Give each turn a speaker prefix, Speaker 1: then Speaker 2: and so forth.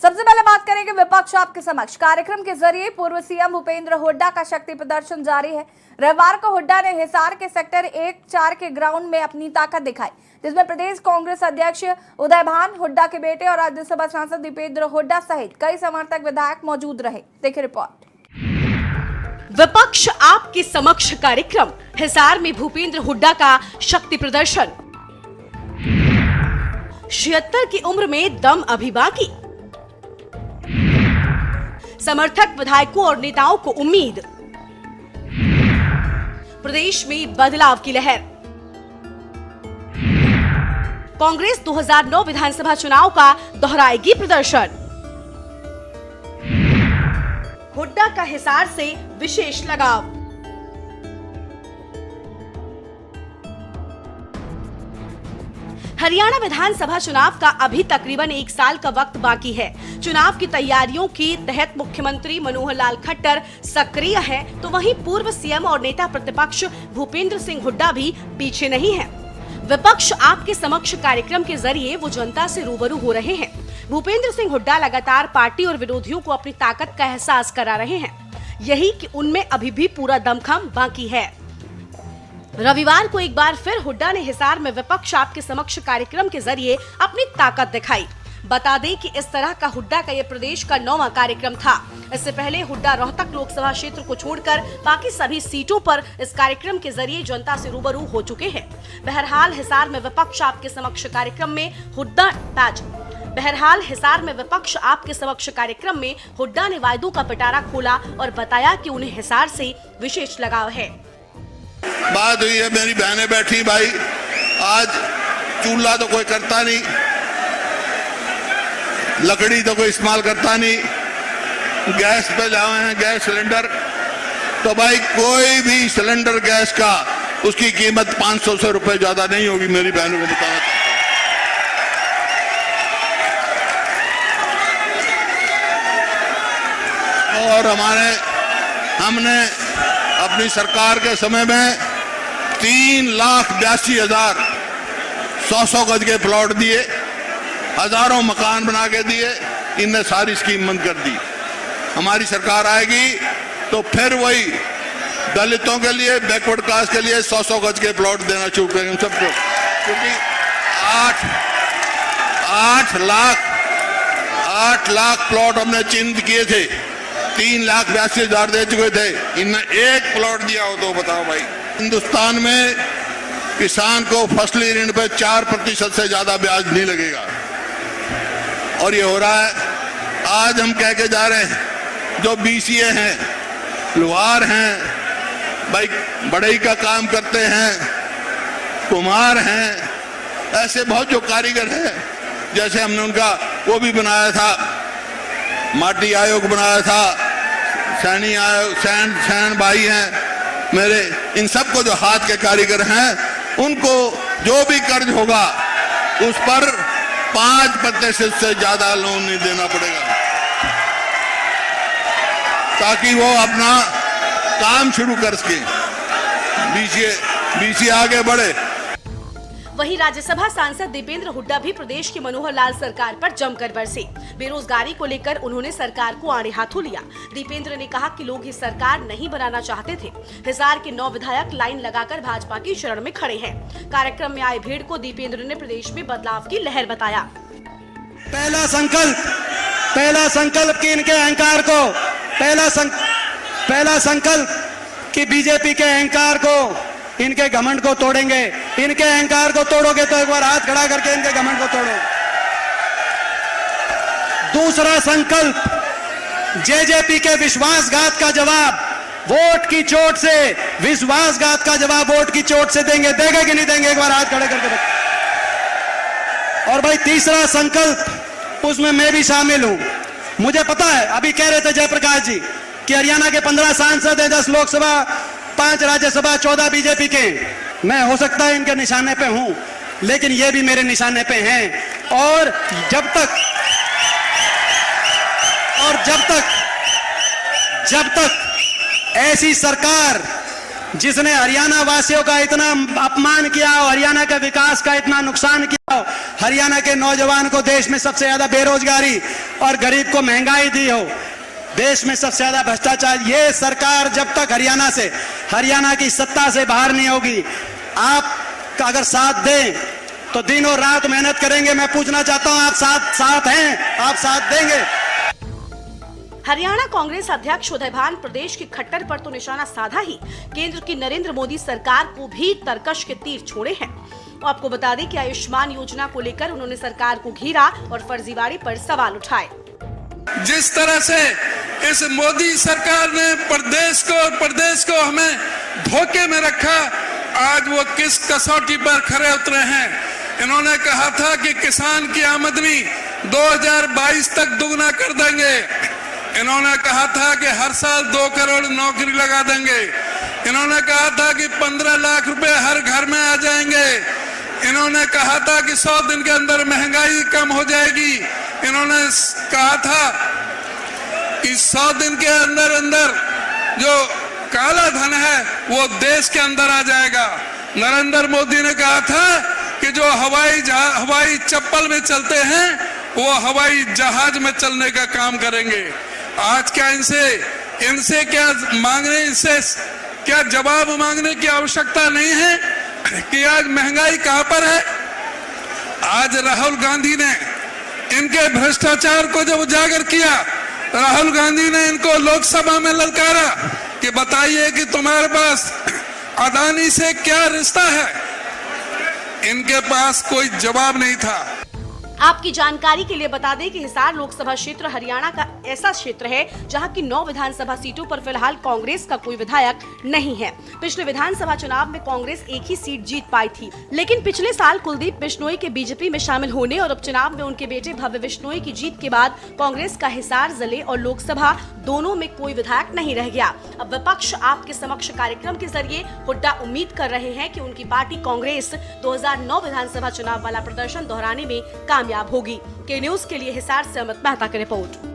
Speaker 1: सबसे पहले बात करेंगे विपक्ष आपके समक्ष। कार्यक्रम के जरिए पूर्व सीएम भूपेंद्र हुड्डा का शक्ति प्रदर्शन जारी है। रविवार को हुड्डा ने हिसार के सेक्टर 1-4 के ग्राउंड में अपनी ताकत दिखाई, जिसमें प्रदेश कांग्रेस अध्यक्ष उदय भान हुड्डा के बेटे और राज्यसभा सांसद दीपेंद्र हुड्डा सहित कई समर्थक विधायक मौजूद रहे। देखिए रिपोर्ट।
Speaker 2: विपक्ष आपके समक्ष कार्यक्रम, हिसार में भूपेंद्र हुड्डा का शक्ति प्रदर्शन। 76 की उम्र में दम अभी बाकी, समर्थक विधायकों और नेताओं को उम्मीद, प्रदेश में बदलाव की लहर। कांग्रेस 2009 विधानसभा चुनाव का दोहराएगी प्रदर्शन। हुड्डा का हिसार से विशेष लगाव। हरियाणा विधानसभा चुनाव का अभी तकरीबन 1 साल का वक्त बाकी है। चुनाव की तैयारियों के तहत मुख्यमंत्री मनोहर लाल खट्टर सक्रिय है, तो वहीं पूर्व सीएम और नेता प्रतिपक्ष भूपेंद्र सिंह हुड्डा भी पीछे नहीं है। विपक्ष आपके समक्ष कार्यक्रम के जरिए वो जनता से रूबरू हो रहे हैं। भूपेंद्र सिंह हुड्डा लगातार पार्टी और विरोधियों को अपनी ताकत का एहसास करा रहे हैं, यही कि उनमें अभी भी पूरा दमखम बाकी है। रविवार को एक बार फिर हुड्डा ने हिसार में विपक्ष आपके समक्ष कार्यक्रम के जरिए अपनी ताकत दिखाई। बता दें कि इस तरह का हुड्डा का यह प्रदेश का 9वां कार्यक्रम था। इससे पहले हुड्डा रोहतक लोकसभा क्षेत्र को छोड़कर बाकी सभी सीटों पर इस कार्यक्रम के जरिए जनता से रूबरू हो चुके हैं। बहरहाल हिसार में विपक्ष आपके समक्ष कार्यक्रम में हुड्डा ने वायदों का पिटारा खोला और बताया कि उन्हें हिसार से विशेष लगाव है।
Speaker 3: बात हुई है, मेरी बहनें बैठी, भाई आज चूल्हा तो कोई करता नहीं, लकड़ी तो कोई इस्तेमाल करता नहीं, गैस पे लाए हैं गैस सिलेंडर, तो भाई कोई भी सिलेंडर गैस का उसकी कीमत 500 से रुपए ज्यादा नहीं होगी। मेरी बहनों को बताया और हमने अपनी सरकार के समय में 3,82,000 100 गज के प्लॉट दिए, हजारों मकान बना के दिए। इनने सारी स्कीम बंद कर दी। हमारी सरकार आएगी तो फिर वही दलितों के लिए, बैकवर्ड कास्ट के लिए 100 गज के प्लॉट देना शुरू करेंगे सबको, क्योंकि 8 लाख प्लॉट हमने चिन्हित किए थे, 3,82,000 दे चुके थे। इनने एक प्लॉट दिया हो तो बताओ भाई। हिंदुस्तान में किसान को फसली ऋण पे 4% से ज्यादा ब्याज नहीं लगेगा, और ये हो रहा है। आज हम कह के जा रहे हैं, जो BCA हैं, लोहार हैं, भाई बढ़ई का काम करते हैं, कुम्हार हैं, ऐसे बहुत जो कारीगर हैं, जैसे हमने उनका वो भी बनाया था, माटी आयोग बनाया था, सैनी आयोग, सैन भाई हैं मेरे, इन सबको जो हाथ के कारीगर हैं, उनको जो भी कर्ज होगा उस पर 5% से ज्यादा लोन नहीं देना पड़ेगा, ताकि वो अपना काम शुरू कर सके, BCA आगे बढ़े।
Speaker 2: वहीं राज्यसभा सांसद दीपेंद्र हुड्डा भी प्रदेश की मनोहर लाल सरकार पर जमकर बरसे। बेरोजगारी को लेकर उन्होंने सरकार को आड़े हाथों लिया। दीपेंद्र ने कहा कि लोग ये सरकार नहीं बनाना चाहते थे। हिसार के 9 विधायक लाइन लगाकर भाजपा की शरण में खड़े हैं। कार्यक्रम में आए भीड़ को दीपेंद्र ने प्रदेश में बदलाव की लहर बताया।
Speaker 4: पहला संकल्प कि इनके अहंकार को, पहला संकल्प कि बीजेपी के अहंकार को, इनके घमंड को तोड़ेंगे। इनके अहंकार को तोड़ोगे तो एक बार हाथ खड़ा करके इनके घमंड को तोड़ो। दूसरा संकल्प, जेजेपी के विश्वासघात का जवाब वोट की चोट से, विश्वासघात का जवाब वोट की चोट से देंगे। देंगे कि नहीं देंगे, एक बार हाथ खड़े करके। और भाई तीसरा संकल्प, उसमें मैं भी शामिल हूं। मुझे पता है, अभी कह रहे थे जयप्रकाश जी कि हरियाणा के 15 सांसद है, 10 लोकसभा, 5 राज्यसभा, 14 बीजेपी के। मैं हो सकता है इनके निशाने पे हूं, लेकिन ये भी मेरे निशाने पे हैं। और जब तक ऐसी सरकार जिसने हरियाणा वासियों का इतना अपमान किया, हरियाणा के विकास का इतना नुकसान किया, हरियाणा के नौजवान को देश में सबसे ज्यादा बेरोजगारी और गरीब को महंगाई दी हो, देश में सबसे ज्यादा भ्रष्टाचार, ये सरकार जब तक हरियाणा की सत्ता से बाहर नहीं होगी, आप अगर साथ दें तो दिनों रात मेहनत करेंगे। मैं पूछना चाहता हूं, आप साथ हैं, आप साथ देंगे?
Speaker 2: हरियाणा कांग्रेस अध्यक्ष उदय भान प्रदेश के खट्टर पर तो निशाना साधा ही केंद्र की नरेंद्र मोदी सरकार को भी तरकश के तीर छोड़े हैं। आपको बता दें कि आयुष्मान योजना को लेकर उन्होंने सरकार को घेरा और फर्जीवाड़े पर सवाल उठाए।
Speaker 5: जिस तरह से इस मोदी सरकार ने प्रदेश को हमें धोखे में रखा, आज वो किस कसौटी पर खरे उतरे हैं। इन्होंने कहा था कि किसान की आमदनी 2022 तक दुगना कर देंगे। इन्होंने कहा था कि हर साल 2 करोड़ नौकरी लगा देंगे। इन्होंने कहा था कि 15 लाख रुपए हर घर में आ जाएंगे। इन्होंने कहा था कि 100 दिन के अंदर महंगाई कम हो जाएगी। इन्होंने कहा था कि 100 दिन के अंदर जो काला धन है वो देश के अंदर आ जाएगा। नरेंद्र मोदी ने कहा था कि जो हवाई चप्पल में चलते हैं वो हवाई जहाज में चलने का काम करेंगे। आज क्या इनसे क्या मांगने, इनसे क्या जवाब मांगने की आवश्यकता नहीं है कि आज महंगाई कहां पर है। आज राहुल गांधी ने इनके भ्रष्टाचार को जब उजागर किया, राहुल गांधी ने इनको लोकसभा में ललकारा कि बताइए कि तुम्हारे पास अदानी से क्या रिश्ता है। इनके पास कोई जवाब नहीं था।
Speaker 2: आपकी जानकारी के लिए बता दें कि हिसार लोकसभा क्षेत्र हरियाणा का ऐसा क्षेत्र है जहां की 9 विधानसभा सीटों पर फिलहाल कांग्रेस का कोई विधायक नहीं है। पिछले विधानसभा चुनाव में कांग्रेस एक ही सीट जीत पाई थी, लेकिन पिछले साल कुलदीप बिश्नोई के बीजेपी में शामिल होने और उपचुनाव में उनके बेटे भव्य बिश्नोई की जीत के बाद कांग्रेस का हिसार जिले और लोकसभा दोनों में कोई विधायक नहीं रह गया। अब विपक्ष आपके समक्ष कार्यक्रम के जरिए हुड्डा उम्मीद कर रहे हैं कि उनकी पार्टी कांग्रेस 2009 विधानसभा चुनाव वाला प्रदर्शन दोहराने में कामयाब होगी। के न्यूज के लिए हिसार से अमित मेहता की रिपोर्ट।